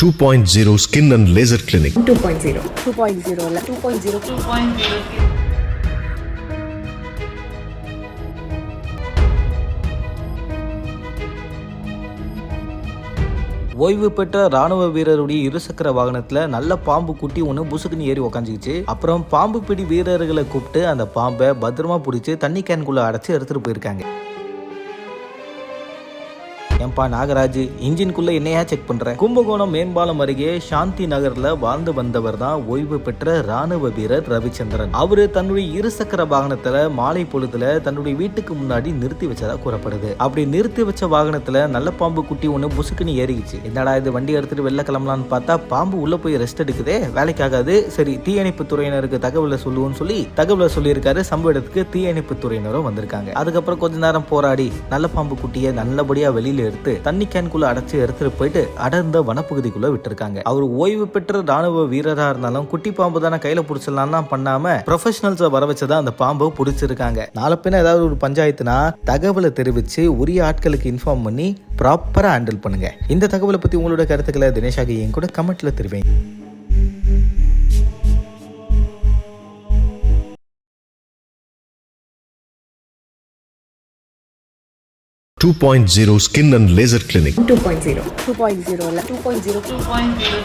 2.0 Skin and Laser Clinic. 2.0 2.0 2.0 2.0 ஓய்வு பெற்ற ராணுவ வீரருடைய இருசக்கர வாகனத்துல நல்ல பாம்பு குட்டி ஒன்று புசுக்குன்னு ஏறி உக்காந்துக்கிச்சு. அப்புறம் பாம்பு பிடி வீரர்களை கூப்பிட்டு அந்த பாம்பை பத்திரமா பிடிச்சி தண்ணி கேனுக்குள்ள அடைச்சு எடுத்துட்டு போயிருக்காங்க. ஏன்பா நாகராஜ், இன்ஜின்குள்ள என்னையா செக் பண்ற? கும்பகோணம் மேம்பாலம் அருகே சாந்தி நகர்ல வாழ்ந்து வந்தவர் தான் ஓய்வு பெற்ற ராணுவ வீரர் ரவிச்சந்திரன். அவரு தன்னுடைய இருசக்கர வாகனத்துல மாலை பொழுதுல தன்னுடைய வீட்டுக்கு முன்னாடி நிறுத்தி வச்சதா கூறப்படுது. அப்படி நிறுத்தி வச்ச வாகனத்துல நல்ல பாம்பு குட்டி ஒண்ணு புசுக்குன்னு ஏறிச்சு. என்னடா இது, வண்டி எடுத்துட்டு வெளில கிளம்பலான்னு பார்த்தா பாம்பு உள்ள போய் ரெஸ்ட் எடுக்குதே, வேலைக்காகாது, சரி தீயணைப்பு துறையினருக்கு தகவலை சொல்லுவோம்னு சொல்லி தகவலை சொல்லியிருக்காரு. சம்பவ இடத்துக்கு தீயணைப்பு துறையினரும் வந்திருக்காங்க. அதுக்கப்புறம் கொஞ்ச நேரம் போராடி நல்ல பாம்பு குட்டியை நல்லபடியா வெளியில எடுத்து தண்ணி கேனுக்குள்ள அடைச்சு எடுத்துட்டு போயிட்டு அடர்ந்த வனப்பகுதிக்குள்ள விட்டுருக்காங்க. அவர் ஓய்வு பெற்ற ராணுவ வீரரா இருந்தாலும் குட்டி பாம்பு தானே கையில பிடிச்சிடலாம் பண்ணாம ப்ரொஃபஷனல்ஸை வர வச்சுதான் அந்த பாம்பை பிடிச்சிருக்காங்க. நாளை பின்ன ஏதாவது ஒரு பஞ்சாயத்துனா தகவலை தெரிவிச்சு உரிய ஆட்களுக்கு இன்ஃபார்ம் பண்ணி ப்ராப்பரா ஹேண்டில் பண்ணுங்க. இந்த தகவலை பத்தி உங்களோட கருத்துக்களை தினேஷாக என் கூட கமெண்ட்ல தெரிவிங்க. 2.0 Skin and Laser Clinic. 2.0 2.0 2.0 2.0